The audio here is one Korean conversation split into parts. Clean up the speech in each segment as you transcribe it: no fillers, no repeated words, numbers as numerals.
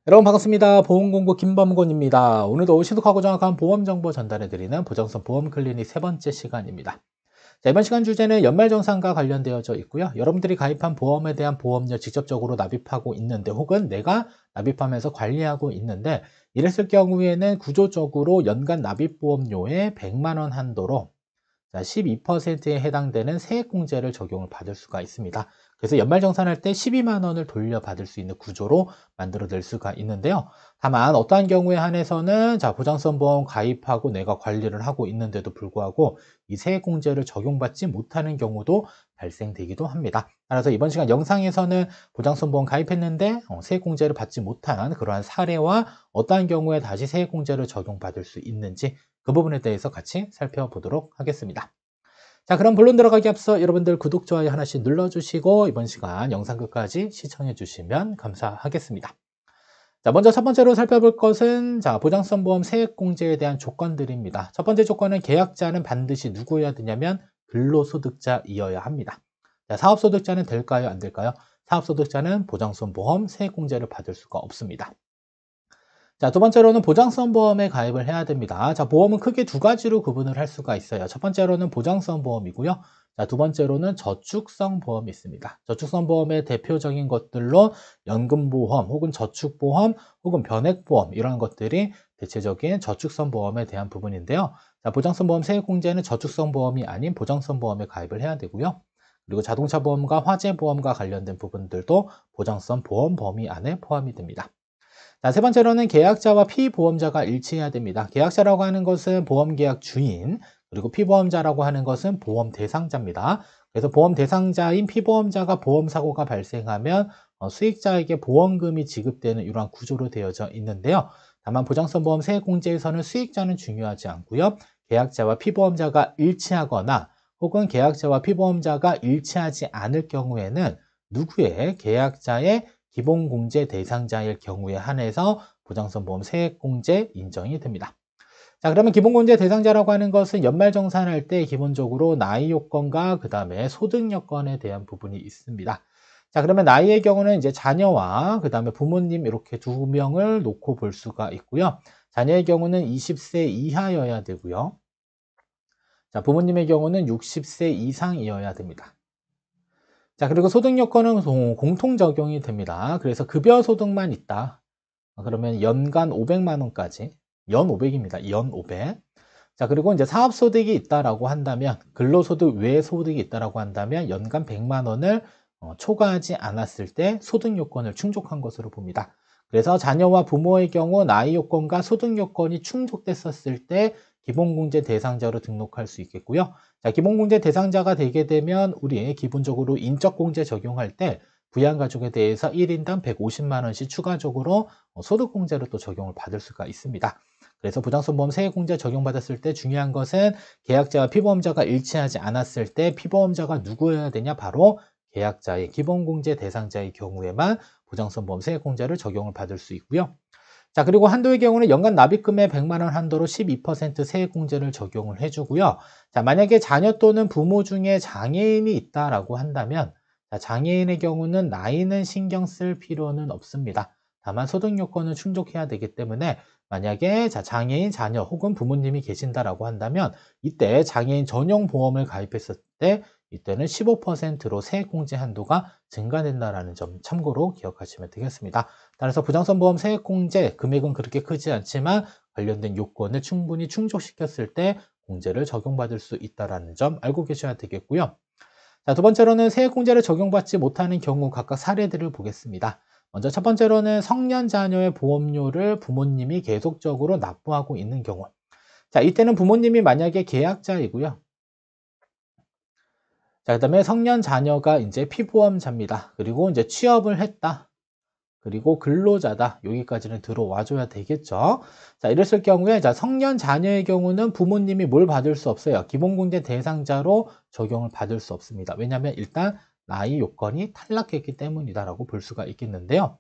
여러분 반갑습니다. 보험공부 김범곤입니다. 오늘도 시독하고 정확한 보험정보 전달해드리는 보정성 보험클리닉 세 번째 시간입니다. 자, 이번 시간 주제는 연말정산과 관련되어져 있고요. 여러분들이 가입한 보험에 대한 보험료 직접적으로 납입하고 있는데 혹은 내가 납입하면서 관리하고 있는데 이랬을 경우에는 구조적으로 연간 납입보험료의 100만 원 한도로 12%에 해당되는 세액공제를 적용을 받을 수가 있습니다. 그래서 연말정산할 때 12만 원을 돌려받을 수 있는 구조로 만들어낼 수가 있는데요. 다만 어떠한 경우에 한해서는 보장성 보험 가입하고 내가 관리를 하고 있는데도 불구하고 이 세액공제를 적용받지 못하는 경우도 발생되기도 합니다. 따라서 이번 시간 영상에서는 보장성 보험 가입했는데 세액공제를 받지 못한 그러한 사례와 어떠한 경우에 다시 세액공제를 적용받을 수 있는지 그 부분에 대해서 같이 살펴보도록 하겠습니다. 자, 그럼 본론 들어가기 앞서 여러분들 구독, 좋아요 하나씩 눌러주시고 이번 시간 영상 끝까지 시청해 주시면 감사하겠습니다. 자, 먼저 첫 번째로 살펴볼 것은 보장성 보험 세액공제에 대한 조건들입니다. 첫 번째 조건은 계약자는 반드시 누구여야 되냐면 근로소득자이어야 합니다. 자, 사업소득자는 될까요? 안 될까요? 사업소득자는 보장성 보험 세액공제를 받을 수가 없습니다. 자, 두 번째로는 보장성 보험에 가입을 해야 됩니다. 자, 보험은 크게 두 가지로 구분을 할 수가 있어요. 첫 번째로는 보장성 보험이고요. 자, 두 번째로는 저축성 보험이 있습니다. 저축성 보험의 대표적인 것들로 연금보험 혹은 저축보험 혹은 변액보험 이러한 것들이 대체적인 저축성 보험에 대한 부분인데요. 자, 보장성 보험 세액공제는 저축성 보험이 아닌 보장성 보험에 가입을 해야 되고요. 그리고 자동차 보험과 화재 보험과 관련된 부분들도 보장성 보험 범위 안에 포함이 됩니다. 자, 세 번째로는 계약자와 피보험자가 일치해야 됩니다. 계약자라고 하는 것은 보험계약 주인, 그리고 피보험자라고 하는 것은 보험 대상자입니다. 그래서 보험 대상자인 피보험자가 보험사고가 발생하면 수익자에게 보험금이 지급되는 이러한 구조로 되어져 있는데요. 다만 보장성 보험 세액공제에서는 수익자는 중요하지 않고요. 계약자와 피보험자가 일치하거나 혹은 계약자와 피보험자가 일치하지 않을 경우에는 누구의 계약자의 기본공제 대상자일 경우에 한해서 보장성 보험 세액공제 인정이 됩니다. 자, 그러면 기본공제 대상자라고 하는 것은 연말정산할 때 기본적으로 나이 요건과 그 다음에 소득 여건에 대한 부분이 있습니다. 자, 그러면 나이의 경우는 이제 자녀와 그 다음에 부모님 이렇게 두 명을 놓고 볼 수가 있고요. 자녀의 경우는 20세 이하여야 되고요. 자, 부모님의 경우는 60세 이상이어야 됩니다. 자, 그리고 소득 여건은 공통 적용이 됩니다. 그래서 급여 소득만 있다. 그러면 연간 500만 원까지, 연 500입니다. 연 500. 자, 그리고 이제 사업소득이 있다라고 한다면, 근로소득 외 소득이 있다라고 한다면 연간 100만 원을 초과하지 않았을 때 소득 요건을 충족한 것으로 봅니다. 그래서 자녀와 부모의 경우 나이 요건과 소득 요건이 충족됐었을 때 기본공제 대상자로 등록할 수 있겠고요. 자, 기본공제 대상자가 되게 되면 우리 기본적으로 인적공제 적용할 때 부양가족에 대해서 1인당 150만 원씩 추가적으로 소득공제로 또 적용을 받을 수가 있습니다. 그래서 부장성보험 세액공제 적용받았을 때 중요한 것은 계약자와 피보험자가 일치하지 않았을 때 피보험자가 누구여야 되냐? 바로 계약자의 기본공제 대상자의 경우에만 부장성보험 세액공제를 적용을 받을 수 있고요. 자, 그리고 한도의 경우는 연간 납입금의 100만 원 한도로 12% 세액공제를 적용을 해주고요. 자, 만약에 자녀 또는 부모 중에 장애인이 있다라고 한다면 장애인의 경우는 나이는 신경 쓸 필요는 없습니다. 다만 소득 요건을 충족해야 되기 때문에 만약에 장애인 자녀 혹은 부모님이 계신다라고 한다면 이때 장애인 전용 보험을 가입했을 때 이때는 15%로 세액공제 한도가 증가된다는 점 참고로 기억하시면 되겠습니다. 따라서 부장선보험 세액공제 금액은 그렇게 크지 않지만 관련된 요건을 충분히 충족시켰을 때 공제를 적용받을 수 있다는 점 알고 계셔야 되겠고요. 자, 두 번째로는 세액공제를 적용받지 못하는 경우 각각 사례들을 보겠습니다. 먼저 첫 번째로는 성년 자녀의 보험료를 부모님이 계속적으로 납부하고 있는 경우. 자, 이때는 부모님이 만약에 계약자이고요. 자, 그다음에 성년 자녀가 이제 피보험자입니다. 그리고 이제 취업을 했다. 그리고 근로자다. 여기까지는 들어와 줘야 되겠죠. 자, 이랬을 경우에 성년 자녀의 경우는 부모님이 뭘 받을 수 없어요. 기본공제 대상자로 적용을 받을 수 없습니다. 왜냐하면 일단 나이 요건이 탈락했기 때문이다라고 볼 수가 있겠는데요.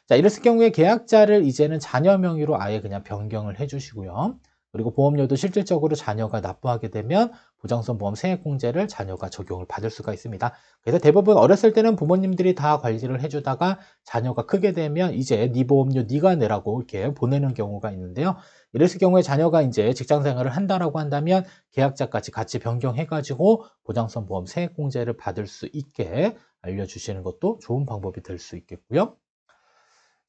자, 이랬을 경우에 계약자를 이제는 자녀 명의로 아예 그냥 변경을 해 주시고요. 그리고 보험료도 실질적으로 자녀가 납부하게 되면 보장성 보험 세액공제를 자녀가 적용을 받을 수가 있습니다. 그래서 대부분 어렸을 때는 부모님들이 다 관리를 해주다가 자녀가 크게 되면 이제 네 보험료 네가 내라고 이렇게 보내는 경우가 있는데요. 이랬을 경우에 자녀가 이제 직장 생활을 한다라고 한다면 계약자까지 같이 변경해가지고 보장성 보험 세액공제를 받을 수 있게 알려주시는 것도 좋은 방법이 될 수 있겠고요.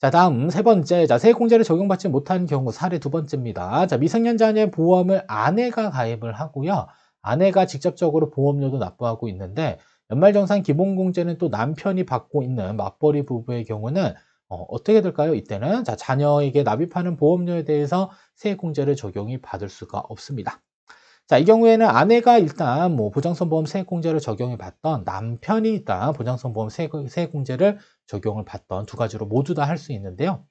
자, 다음 세 번째. 자, 세액공제를 적용받지 못한 경우 사례 두 번째입니다. 자, 미성년자의 보험을 아내가 가입을 하고요. 아내가 직접적으로 보험료도 납부하고 있는데 연말정산 기본공제는 또 남편이 받고 있는 맞벌이 부부의 경우는 어떻게 될까요? 이때는 자, 자녀에게 납입하는 보험료에 대해서 세액공제를 적용이 받을 수가 없습니다. 자, 이 경우에는 아내가 일단 뭐 보장성보험 세액공제를 적용을 받던 남편이 일단 보장성보험 세액공제를 적용을 받던 두 가지로 모두 다 할 수 있는데요.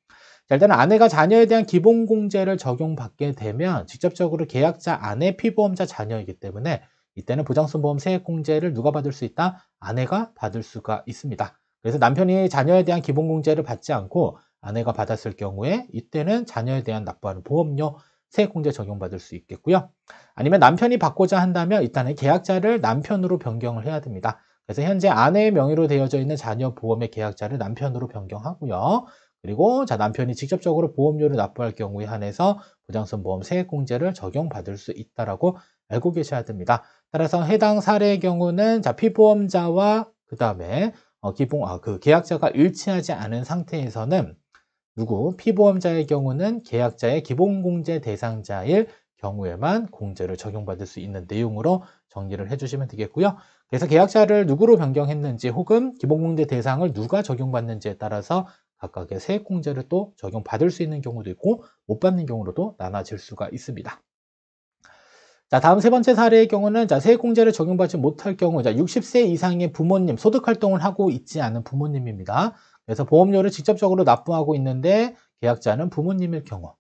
자, 일단은 아내가 자녀에 대한 기본공제를 적용받게 되면 직접적으로 계약자 아내 피보험자 자녀이기 때문에 이때는 보장성보험 세액공제를 누가 받을 수 있다? 아내가 받을 수가 있습니다. 그래서 남편이 자녀에 대한 기본공제를 받지 않고 아내가 받았을 경우에 이때는 자녀에 대한 납부하는 보험료 세액공제 적용받을 수 있겠고요. 아니면 남편이 받고자 한다면 일단은 계약자를 남편으로 변경을 해야 됩니다. 그래서 현재 아내의 명의로 되어져 있는 자녀 보험의 계약자를 남편으로 변경하고요. 그리고 자, 남편이 직접적으로 보험료를 납부할 경우에 한해서 보장성 보험 세액공제를 적용받을 수 있다라고 알고 계셔야 됩니다. 따라서 해당 사례의 경우는 자, 피보험자와 그다음에 그 계약자가 일치하지 않은 상태에서는 피보험자의 경우는 계약자의 기본공제 대상자일 경우에만 공제를 적용받을 수 있는 내용으로 정리를 해주시면 되겠고요. 그래서 계약자를 누구로 변경했는지 혹은 기본공제 대상을 누가 적용받는지에 따라서 각각의 세액공제를 또 적용받을 수 있는 경우도 있고 못 받는 경우로도 나눠질 수가 있습니다. 자, 다음 세 번째 사례의 경우는 자, 세액공제를 적용받지 못할 경우 자, 60세 이상의 부모님, 소득활동을 하고 있지 않은 부모님입니다. 그래서 보험료를 직접적으로 납부하고 있는데 계약자는 부모님일 경우.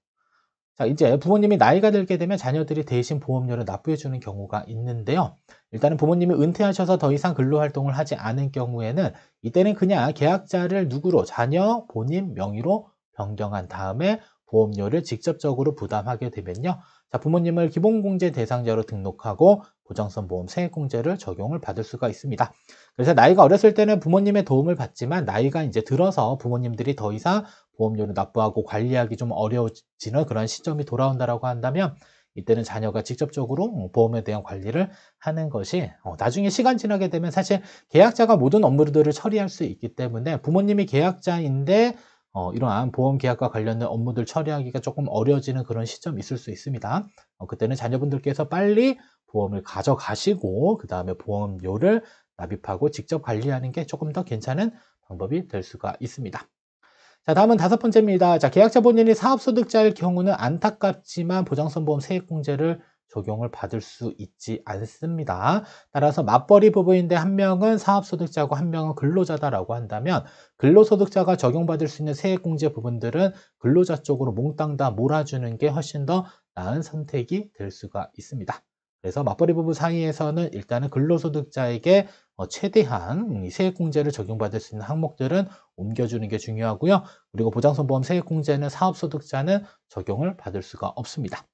자, 이제 부모님이 나이가 들게 되면 자녀들이 대신 보험료를 납부해 주는 경우가 있는데요. 일단은 부모님이 은퇴하셔서 더 이상 근로활동을 하지 않은 경우에는 이때는 그냥 계약자를 누구로 자녀 본인 명의로 변경한 다음에 보험료를 직접적으로 부담하게 되면요. 자, 부모님을 기본공제 대상자로 등록하고 보장성 보험 세액공제를 적용을 받을 수가 있습니다. 그래서 나이가 어렸을 때는 부모님의 도움을 받지만 나이가 이제 들어서 부모님들이 더 이상 보험료를 납부하고 관리하기 좀 어려워지는 그런 시점이 돌아온다라고 한다면 이때는 자녀가 직접적으로 보험에 대한 관리를 하는 것이 나중에 시간 지나게 되면 사실 계약자가 모든 업무들을 처리할 수 있기 때문에 부모님이 계약자인데 이러한 보험 계약과 관련된 업무들 처리하기가 조금 어려워지는 그런 시점이 있을 수 있습니다. 그때는 자녀분들께서 빨리 보험을 가져가시고 그 다음에 보험료를 납입하고 직접 관리하는 게 조금 더 괜찮은 방법이 될 수가 있습니다. 자, 다음은 다섯 번째입니다. 자, 계약자 본인이 사업소득자일 경우는 안타깝지만 보장성보험 세액공제를 적용을 받을 수 있지 않습니다. 따라서 맞벌이 부부인데 한 명은 사업소득자고 한 명은 근로자다라고 한다면 근로소득자가 적용받을 수 있는 세액공제 부분들은 근로자 쪽으로 몽땅 다 몰아주는 게 훨씬 더 나은 선택이 될 수가 있습니다. 그래서 맞벌이 부부 사이에서는 일단은 근로소득자에게 최대한 세액공제를 적용받을 수 있는 항목들은 옮겨주는 게 중요하고요. 그리고 보장성보험 세액공제는 사업소득자는 적용을 받을 수가 없습니다.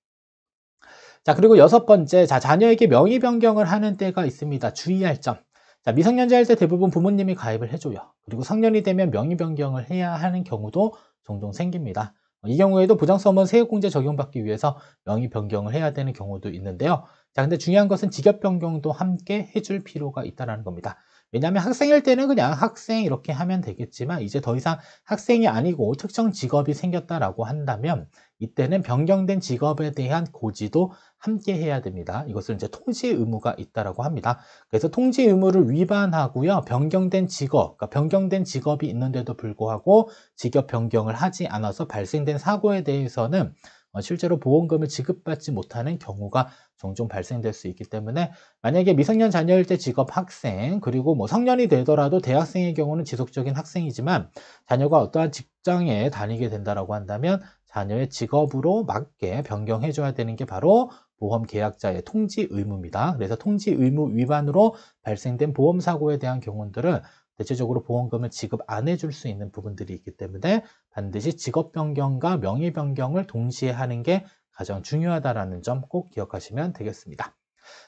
자, 그리고 여섯 번째, 자, 자녀에게 명의 변경을 하는 때가 있습니다. 주의할 점. 자, 미성년자일 때 대부분 부모님이 가입을 해줘요. 그리고 성년이 되면 명의 변경을 해야 하는 경우도 종종 생깁니다. 이 경우에도 보장성보험 세액공제 적용받기 위해서 명의 변경을 해야 되는 경우도 있는데요. 자, 근데 중요한 것은 직업 변경도 함께 해줄 필요가 있다는 겁니다. 왜냐하면 학생일 때는 그냥 학생 이렇게 하면 되겠지만 이제 더 이상 학생이 아니고 특정 직업이 생겼다라고 한다면 이때는 변경된 직업에 대한 고지도 함께 해야 됩니다. 이것을 이제 통지 의무가 있다라고 합니다. 그래서 통지 의무를 위반하고요. 변경된 직업, 그러니까 변경된 직업이 있는데도 불구하고 직업 변경을 하지 않아서 발생된 사고에 대해서는 실제로 보험금을 지급받지 못하는 경우가 종종 발생될 수 있기 때문에 만약에 미성년 자녀일 때 직업 학생 그리고 뭐 성년이 되더라도 대학생의 경우는 지속적인 학생이지만 자녀가 어떠한 직장에 다니게 된다라고 한다면 자녀의 직업으로 맞게 변경해 줘야 되는 게 바로 보험 계약자의 통지 의무입니다. 그래서 통지 의무 위반으로 발생된 보험 사고에 대한 경우들은 대체적으로 보험금을 지급 안 해줄 수 있는 부분들이 있기 때문에 반드시 직업 변경과 명의 변경을 동시에 하는 게 가장 중요하다는 점 꼭 기억하시면 되겠습니다.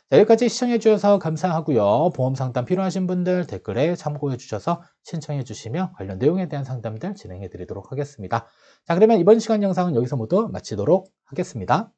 자, 여기까지 시청해 주셔서 감사하고요. 보험 상담 필요하신 분들 댓글에 참고해 주셔서 신청해 주시면 관련 내용에 대한 상담들 진행해 드리도록 하겠습니다. 자, 그러면 이번 시간 영상은 여기서 모두 마치도록 하겠습니다.